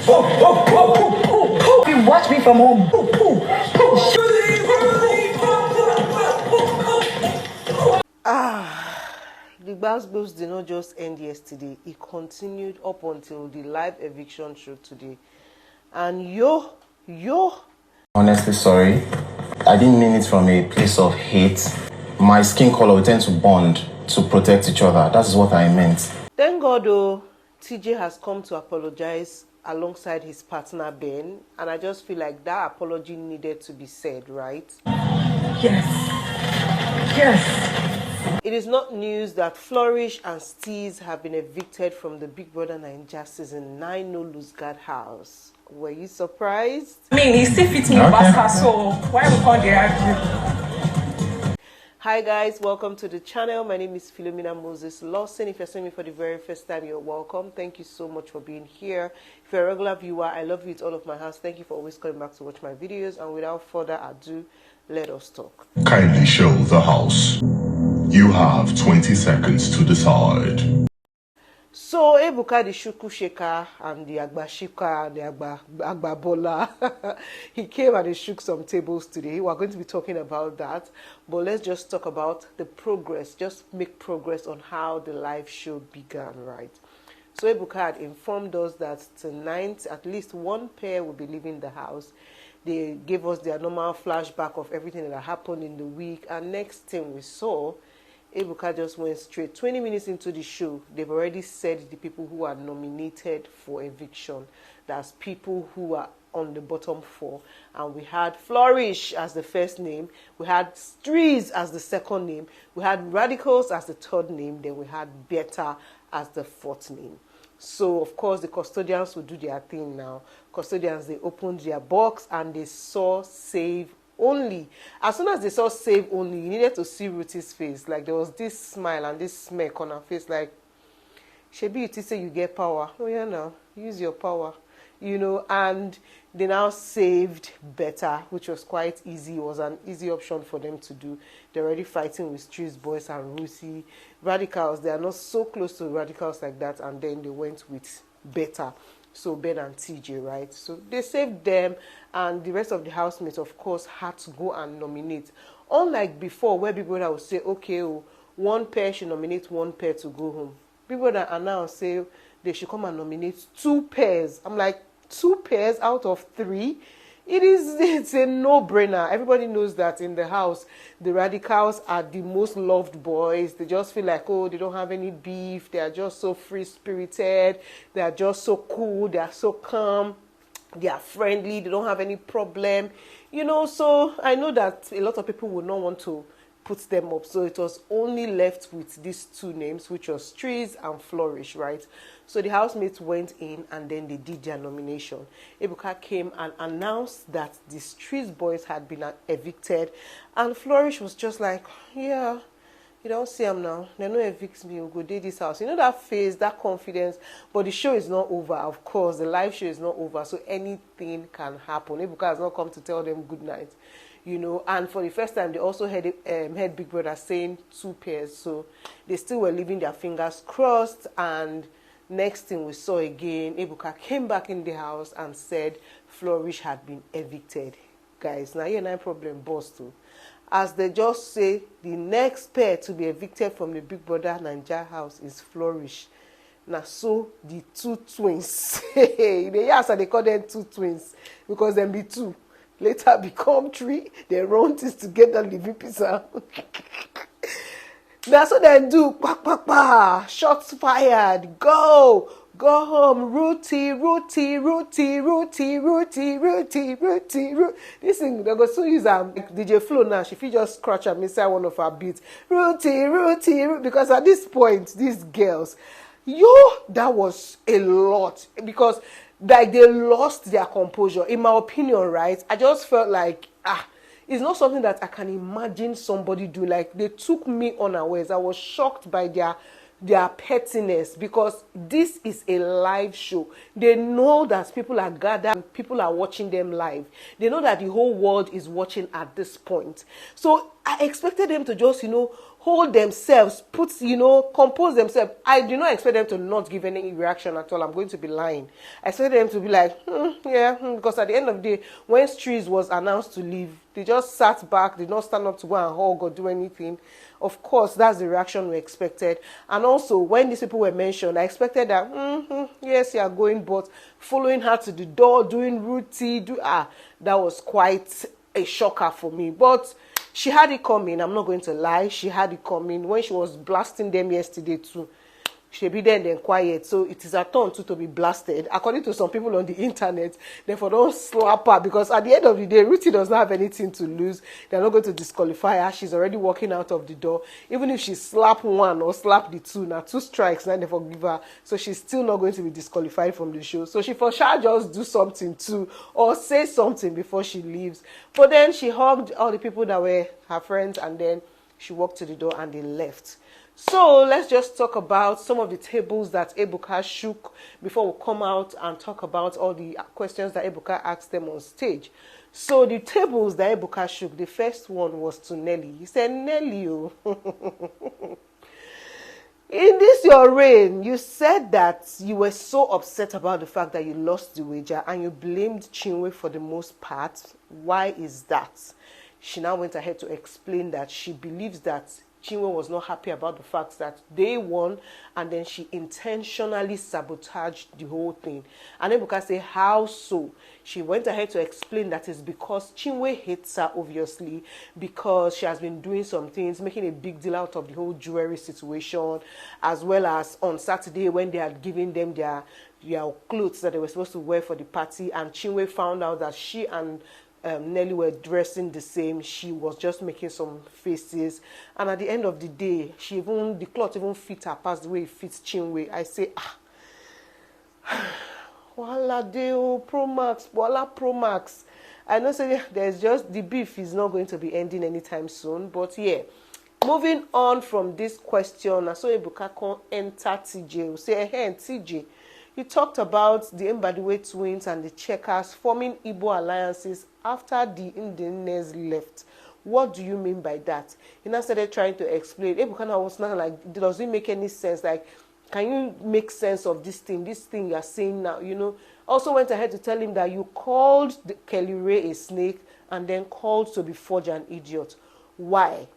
You watch me from home. The Gbasgbos did not just end yesterday. It continued up until the live eviction show today. And yo. Honestly, sorry. I didn't mean it from a place of hate. My skin color, we tend to bond to protect each other. That is what I meant. Thank God, though, TJ has come to apologize alongside his partner, Ben. And I just feel like that apology needed to be said, right? Yes. It is not news that Flourish and STREEZE have been evicted from the Big Brother Naija Season 9 No Lose Guard house. Were you surprised? I mean, he still fits me faster, so why we can't argue? Hi guys, welcome to the channel. My name is Philomina Moses Lawson. If you're seeing me for the very first time, you're welcome. Thank you so much for being here. If you're a regular viewer, I love you with all of my heart. Thank you for always coming back to watch my videos. And without further ado, let us talk. Kindly show the house. You have 20 seconds to decide. So, Iuka, the Shuku Shaker and the Agba Shika, the Agba Bola, he came and he shook some tables today. We're going to be talking about that. But let's just talk about the progress. Just make progress on how the live show began, right? So, Iuka had informed us that tonight, at least one pair will be leaving the house. They gave us their normal flashback of everything that happened in the week. And next thing we saw, Iuka just went straight. 20 minutes into the show, they've already said the people who are nominated for eviction. That's people who are on the bottom four. And we had Florish as the first name. We had STREEZE as the second name. We had Radicals as the third name. Then we had Better as the fourth name. So, of course, the custodians will do their thing now. Custodians, they opened their box and they saw save only. As soon as they saw save only, you needed to see RHUTHEE's face. Like, there was this smile and this smirk on her face, like, Shebi, you say you get power. Oh, yeah, now, use your power. You know, and they now saved Better, which was quite easy. It was an easy option for them to do. They're already fighting with STREEZE boys and RHUTHEE. Radicals, they are not so close to Radicals like that, and then they went with Better. So Ben and TJ, right? So they saved them, and the rest of the housemates, of course, had to go and nominate. Unlike before, where Big Brother would say, okay, one pair should nominate one pair to go home. Big Brother announced, say they should come and nominate two pairs. I'm like, two pairs out of three? It's a no-brainer. Everybody knows that in the house, the Radicals are the most loved boys. They just feel like, oh, they don't have any beef. They are just so free-spirited. They are just so cool. They are so calm. They are friendly. They don't have any problem. You know, so I know that a lot of people would not want to put them up. So it was only left with these two names, which was STREEZE and Flourish, right? So the housemates went in and then they did their nomination. Iuka came and announced that the STREEZE boys had been evicted, and Flourish was just like, yeah, you don't see them now. They no evict me. We'll go do this house. You know that face, that confidence. But the show is not over. Of course, the live show is not over. So anything can happen. Iuka has not come to tell them good night. You know, and for the first time, they also heard Big Brother saying two pairs. So they still were leaving their fingers crossed. And next thing we saw again, Iuka came back in the house and said Flourish had been evicted. Guys, now you're not problem, boss too. As they just say, the next pair to be evicted from the Big Brother Naija house is Flourish. Now, so the two twins, they call them two twins because them be two. Later become three, they run things together, living pizza. That's what they do. Quack, quack, quack. Shots fired. Go home. RHUTHEE. This thing, they go so use DJ Flo now. She feel just scratch am inside one of her beats. RHUTHEE. Because at this point, these girls, that was a lot. Because like they lost their composure. In my opinion, right? I just felt like, it's not something that I can imagine somebody doing. Like, they took me unawares. I was shocked by their pettiness, because this is a live show. They know that people are gathered, people are watching them live. They know that the whole world is watching at this point. So I expected them to just, hold themselves, compose themselves. I do not expect them to not give any reaction at all. I'm going to be lying. I expect them to be like, because at the end of the day, when STREEZE was announced to leave, they just sat back, did not stand up to go and hug or do anything. Of course, that's the reaction we expected. And also, when these people were mentioned, I expected that, yes, you are going, but following her to the door, doing RHUTHEE, that was quite a shocker for me. But she had it coming. I'm not going to lie. She had it coming when she was blasting them yesterday too. She be there and then quiet. So it is her turn too to be blasted. According to some people on the internet, therefore don't slap her, because at the end of the day, RHUTHEE does not have anything to lose. They're not going to disqualify her. She's already walking out of the door. Even if she slap one or slap the two, now 2 strikes, now they forgive her. So she's still not going to be disqualified from the show. So she for sure just do something too, or say something before she leaves. But then she hugged all the people that were her friends, and then she walked to the door and they left. So let's just talk about some of the tables that Ebuka shook before we come out and talk about all the questions that Ebuka asked them on stage. So the tables that Ebuka shook, the first one was to Nelly. He said, Nelly, in this your reign, you said that you were so upset about the fact that you lost the wager and you blamed Chinwe for the most part. Why is that? She now went ahead to explain that she believes that Chinwe was not happy about the fact that they won, and then she intentionally sabotaged the whole thing. And Ebuka said, how so? She went ahead to explain that it's because Chinwe hates her, obviously, because she has been doing some things, making a big deal out of the whole jewelry situation, as well as on Saturday when they had given them their clothes that they were supposed to wear for the party, and Chinwe found out that she and Nelly were dressing the same. She was just making some faces, and at the end of the day, the cloth even fit her past the way it fits Chinwe. I say, Wala Deo Pro Max, Wala Pro Max. I know say there's just the beef is not going to be ending anytime soon, but yeah. Moving on from this question, I saw Ebuka can enter TJ. We say, hey, TJ. He talked about the Mbadiwe twins and the Checkers forming Igbo alliances after the Indians left. What do you mean by that? He now started trying to explain. Ebukana was not like, does it make any sense? Like, can you make sense of this thing you are saying now? Also went ahead to tell him that you called Kelly Ray a snake and then called Toby Forge an idiot. Why?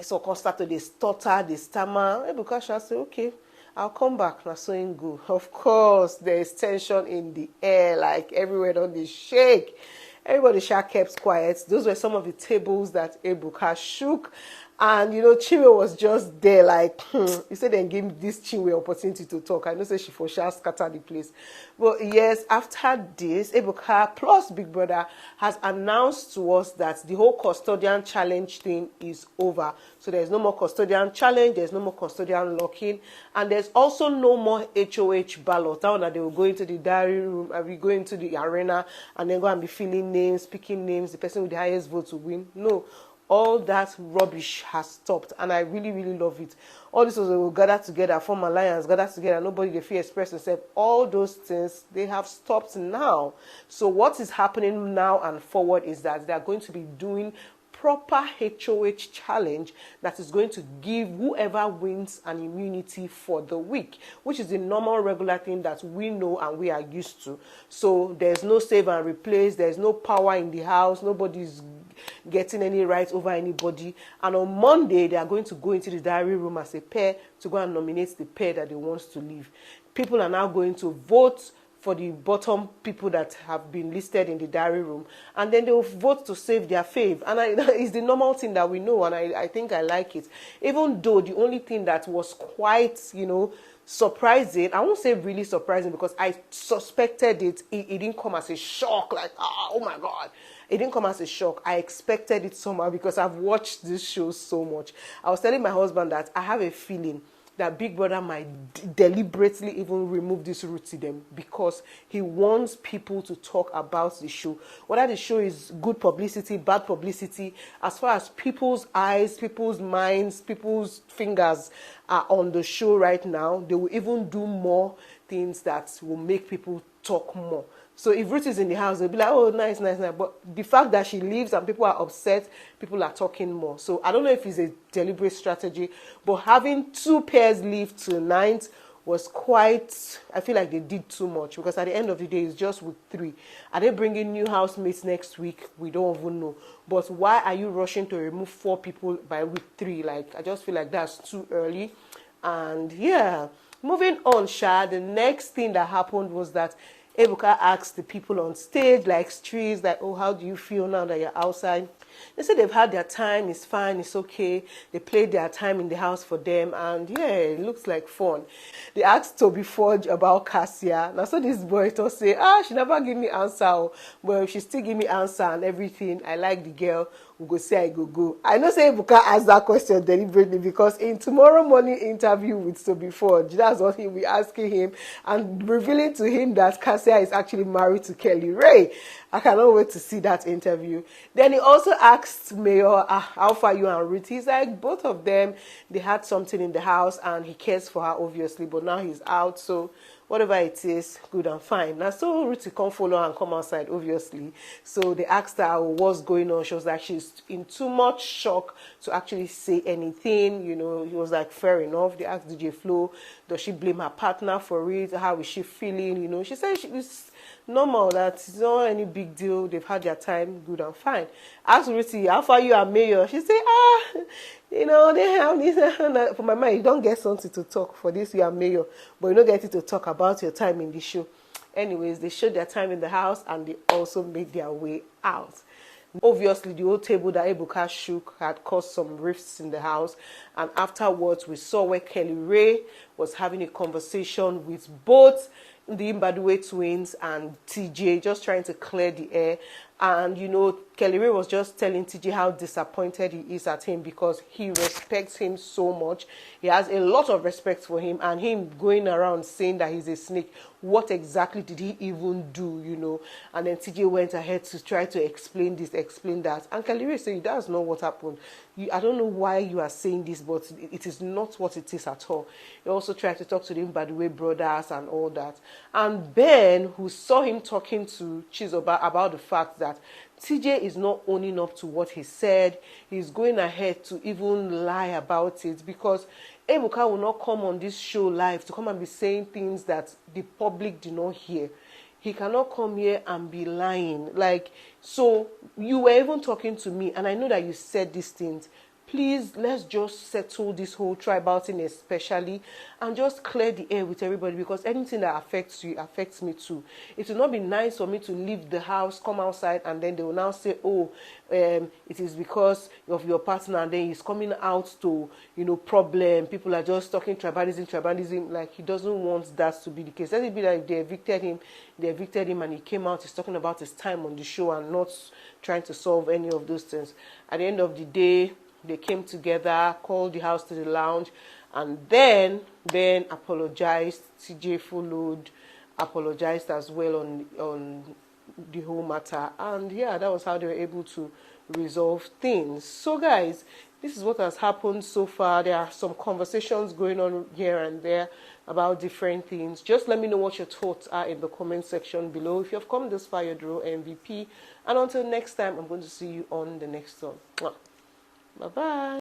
So started they stutter, they stammer. Ebuka shall say, okay, I'll come back. Now, so good. Of course, there is tension in the air, like everywhere on the shake. Everybody kept quiet. Those were some of the tables that Ebuka shook. And, Chinwe was just there like, he said then gave this Chinwe opportunity to talk. I know say she for sure scattered the place. But yes, after this, Ebuka plus Big Brother has announced to us that the whole custodian challenge thing is over. So there's no more custodian challenge, there's no more custodian locking, and there's also no more HOH ballot. Now that they will go into the diary room, we go into the arena, and then go and be filling names, picking names, the person with the highest vote to win. No. All that rubbish has stopped, and I really, really love it. All this was we will gather together, form alliance, gather together, nobody they feel express themselves. All those things, they have stopped now. So what is happening now and forward is that they are going to be doing proper HOH challenge that is going to give whoever wins an immunity for the week, which is the normal regular thing that we know and we are used to. So there's no save and replace, there's no power in the house, nobody's getting any rights over anybody. And on Monday, they are going to go into the diary room as a pair to go and nominate the pair that they want to leave. People are now going to vote for the bottom people that have been listed in the diary room, and then they will vote to save their fave. And it's the normal thing that we know, and I think I like it. Even though the only thing that was quite, surprising, I won't say really surprising, because I suspected it didn't come as a shock, like, oh my God. It didn't come as a shock. I expected it somehow because I've watched this show so much. I was telling my husband that I have a feeling that Big Brother might deliberately even remove this RHUTHEE because he wants people to talk about the show. Whether the show is good publicity, bad publicity, as far as people's eyes, people's minds, people's fingers are on the show right now, they will even do more things that will make people talk more. So if Ruth is in the house, they'll be like, oh, nice, nice, nice. But the fact that she leaves and people are upset, people are talking more. So I don't know if it's a deliberate strategy, but having 2 pairs leave tonight was quite, I feel like they did too much, because at the end of the day, it's just with 3. Are they bringing new housemates next week? We don't even know. But why are you rushing to remove 4 people by week 3? Like, I just feel like that's too early. And yeah, moving on, Sha, the next thing that happened was that Ebuka asked the people on stage, like STREEZE, like, oh, how do you feel now that you're outside? They said they've had their time, it's fine, it's okay. They played their time in the house for them, and yeah, it looks like fun. They asked Toby Forge about Cassia. Now, so this boy to say, she never give me answer, but she still give me answer and everything. I like the girl. We go say I go. I know say Ebuka asked that question deliberately, because in tomorrow morning interview with Toby Forge, that's what he'll be asking him, and revealing to him that Cassia is actually married to Kelly Ray. I cannot wait to see that interview. Then he also asked Mayor, how far you and Ruth? He's like, both of them, they had something in the house and he cares for her, obviously, but now he's out, so whatever it is, good and fine. Now, so Ruth come follow and come outside, obviously. So they asked her what's going on. She was like, she's in too much shock to actually say anything. You know, he was like, fair enough. They asked DJ Flo, does she blame her partner for it? How is she feeling? You know, she said it's normal, that it's not any big deal. They've had their time, good and fine. Ask Ruthie, how far you are Mayor? She said, you know, they have this. For my mind, you don't get something to talk for this, you are Mayor, but you don't get it to talk about your time in the show. Anyways, they showed their time in the house and they also made their way out. Obviously, the old table that Ebuka shook had caused some rifts in the house, and afterwards we saw where Kelly Ray was having a conversation with both the Mbadue twins and TJ, just trying to clear the air. And you know, Kelly Ray was just telling TJ how disappointed he is at him, because he respects him so much. He has a lot of respect for him, and him going around saying that he's a snake, what exactly did he even do, you know? And then TJ went ahead to try to explain this, explain that, and Kelly Ray said, that's not what happened. I don't know why you are saying this, but it is not what it is at all. He also tried to talk to the Mbadue brothers and all that. And Ben, who saw him talking to Chizoba about the fact that TJ is not owning up to what he said, he's going ahead to even lie about it, because Ebuka will not come on this show live to come and be saying things that the public do not hear. He cannot come here and be lying. Like, so you were even talking to me, and I know that you said these things. Please, let's just settle this whole tribal thing especially, and just clear the air with everybody, because anything that affects you affects me too. It will not be nice for me to leave the house, come outside, and then they will now say, oh, it is because of your partner, and then he's coming out to, you know, problem. People are just talking tribalism. Like, he doesn't want that to be the case. Let it be like they evicted him and he came out, he's talking about his time on the show and not trying to solve any of those things. At the end of the day, they came together, called the house to the lounge, and then Ben apologized. TJ followed, apologized as well on the whole matter. And yeah, that was how they were able to resolve things. So guys, this is what has happened so far. There are some conversations going on here and there about different things. Just let me know what your thoughts are in the comment section below. If you have come this far, you're the real MVP. And until next time, I'm going to see you on the next one. Bye-bye.